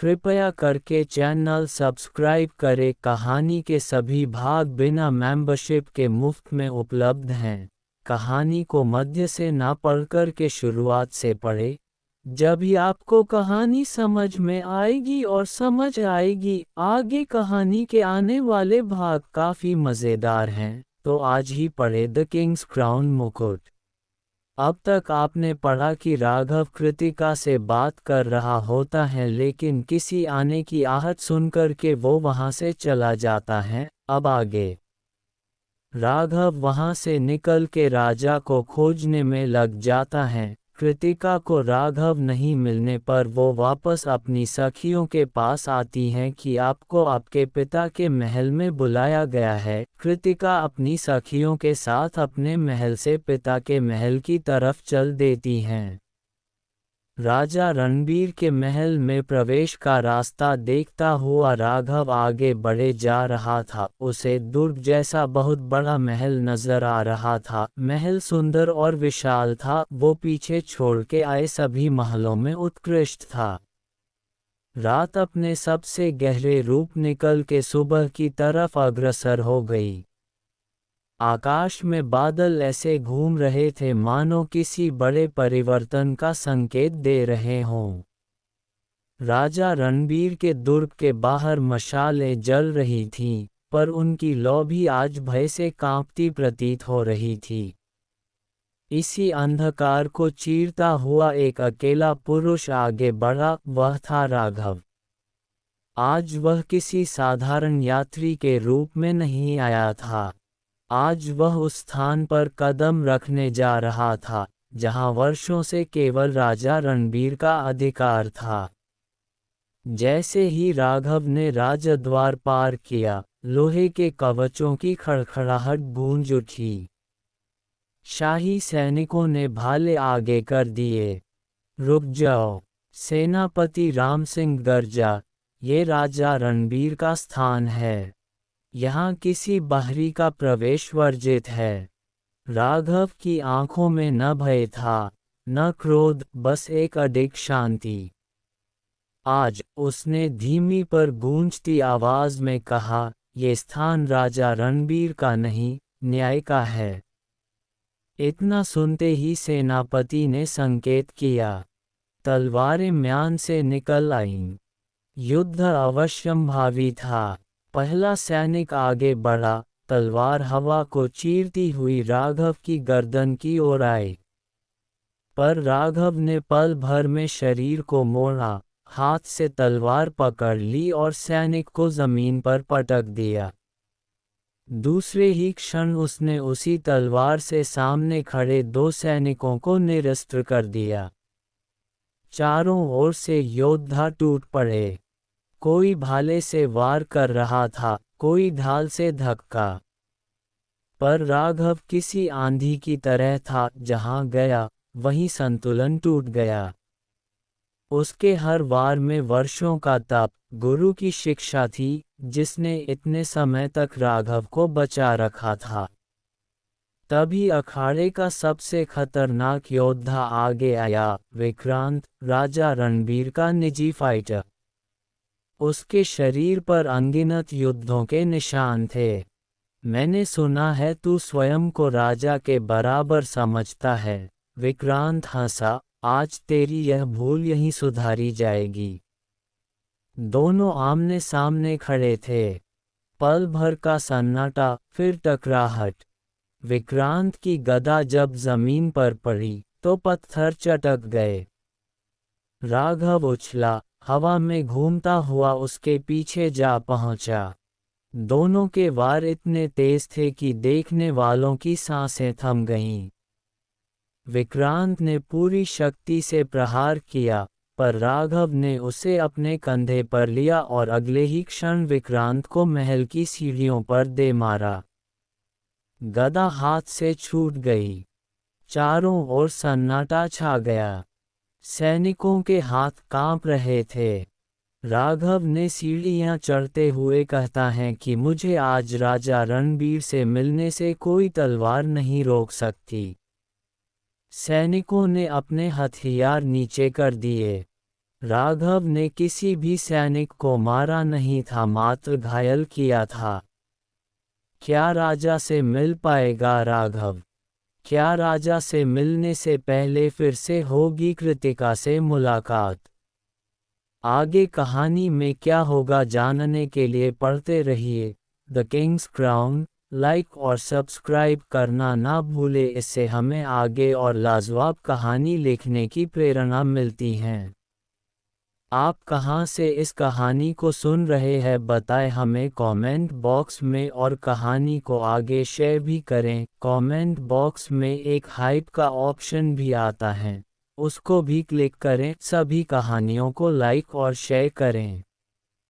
कृपया करके channel subscribe करें। कहानी के सभी भाग बिना मेंबरशिप के मुफ्त में उपलब्ध हैं। कहानी को मध्य से ना पढ़कर के शुरुआत से पढ़ें। जब ही आपको कहानी समझ में आएगी और समझ आएगी आगे कहानी के आने वाले भाग काफ़ी मज़ेदार हैं, तो आज ही पढ़ें द किंग्स क्राउन मुकुट। अब तक आपने पढ़ा कि राघव कृतिका से बात कर रहा होता है, लेकिन किसी आने की आहट सुनकर के वो वहां से चला जाता है। अब आगे राघव वहां से निकल के राजा को खोजने में लग जाता है। कृतिका को राघव नहीं मिलने पर वो वापस अपनी सखियों के पास आती हैं कि आपको आपके पिता के महल में बुलाया गया है। कृतिका अपनी सखियों के साथ अपने महल से पिता के महल की तरफ चल देती हैं। राजा रणबीर के महल में प्रवेश का रास्ता देखता हुआ राघव आगे बढ़े जा रहा था। उसे दुर्ग जैसा बहुत बड़ा महल नजर आ रहा था। महल सुंदर और विशाल था, वो पीछे छोड़ के आए सभी महलों में उत्कृष्ट था। रात अपने सबसे गहरे रूप निकल के सुबह की तरफ अग्रसर हो गई। आकाश में बादल ऐसे घूम रहे थे मानो किसी बड़े परिवर्तन का संकेत दे रहे हों। राजा रणबीर के दुर्ग के बाहर मशालें जल रही थीं, पर उनकी लौ भी आज भय से कांपती प्रतीत हो रही थी। इसी अंधकार को चीरता हुआ एक अकेला पुरुष आगे बढ़ा, वह था राघव। आज वह किसी साधारण यात्री के रूप में नहीं आया था। आज वह उस स्थान पर कदम रखने जा रहा था जहां वर्षों से केवल राजा रणबीर का अधिकार था। जैसे ही राघव ने राजद्वार पार किया, लोहे के कवचों की खड़खड़ाहट गूंज उठी। शाही सैनिकों ने भाले आगे कर दिए। रुक जाओ, सेनापति राम सिंह गर्जा, ये राजा रणबीर का स्थान है। यहाँ किसी बाहरी का प्रवेश वर्जित है। राघव की आंखों में न भय था, न क्रोध, बस एक अडिग शांति। आज उसने धीमी पर गूंजती आवाज में कहा, ये स्थान राजा रणबीर का नहीं, न्याय का है। इतना सुनते ही सेनापति ने संकेत किया। तलवारें म्यान से निकल आईं। युद्ध अवश्यंभावी था। पहला सैनिक आगे बढ़ा, तलवार हवा को चीरती हुई राघव की गर्दन की ओर आई। पर राघव ने पल भर में शरीर को मोड़ा, हाथ से तलवार पकड़ ली और सैनिक को जमीन पर पटक दिया। दूसरे ही क्षण उसने उसी तलवार से सामने खड़े दो सैनिकों को निरस्त्र कर दिया। चारों ओर से योद्धा टूट पड़े। कोई भाले से वार कर रहा था, कोई ढाल से धक्का। पर राघव किसी आंधी की तरह था, जहां गया वहीं संतुलन टूट गया। उसके हर वार में वर्षों का तप, गुरु की शिक्षा थी, जिसने इतने समय तक राघव को बचा रखा था। तभी अखाड़े का सबसे खतरनाक योद्धा आगे आया, विक्रांत, राजा रणबीर का निजी फाइटर। उसके शरीर पर अनगिनत युद्धों के निशान थे। मैंने सुना है तू स्वयं को राजा के बराबर समझता है। विक्रांत हंसा, आज तेरी यह भूल यहीं सुधारी जाएगी। दोनों आमने सामने खड़े थे। पल भर का सन्नाटा, फिर टकराहट। विक्रांत की गदा जब जमीन पर पड़ी तो पत्थर चटक गए। राघव उछला, हवा में घूमता हुआ उसके पीछे जा पहुंचा। दोनों के वार इतने तेज थे कि देखने वालों की सांसें थम गईं। विक्रांत ने पूरी शक्ति से प्रहार किया, पर राघव ने उसे अपने कंधे पर लिया और अगले ही क्षण विक्रांत को महल की सीढ़ियों पर दे मारा। गदा हाथ से छूट गई। चारों ओर सन्नाटा छा गया। सैनिकों के हाथ कांप रहे थे। राघव ने सीढ़ियां चढ़ते हुए कहता है कि मुझे आज राजा रणबीर से मिलने से कोई तलवार नहीं रोक सकती। सैनिकों ने अपने हथियार नीचे कर दिए। राघव ने किसी भी सैनिक को मारा नहीं था, मात्र घायल किया था। क्या राजा से मिल पाएगा राघव? क्या राजा से मिलने से पहले फिर से होगी कृतिका से मुलाकात? आगे कहानी में क्या होगा जानने के लिए पढ़ते रहिए द किंग्स क्राउन। लाइक और सब्सक्राइब करना ना भूले, इससे हमें आगे और लाजवाब कहानी लिखने की प्रेरणा मिलती है। आप कहां से इस कहानी को सुन रहे हैं बताएं हमें कमेंट बॉक्स में, और कहानी को आगे शेयर भी करें। कमेंट बॉक्स में एक हाइप का ऑप्शन भी आता है, उसको भी क्लिक करें। सभी कहानियों को लाइक और शेयर करें।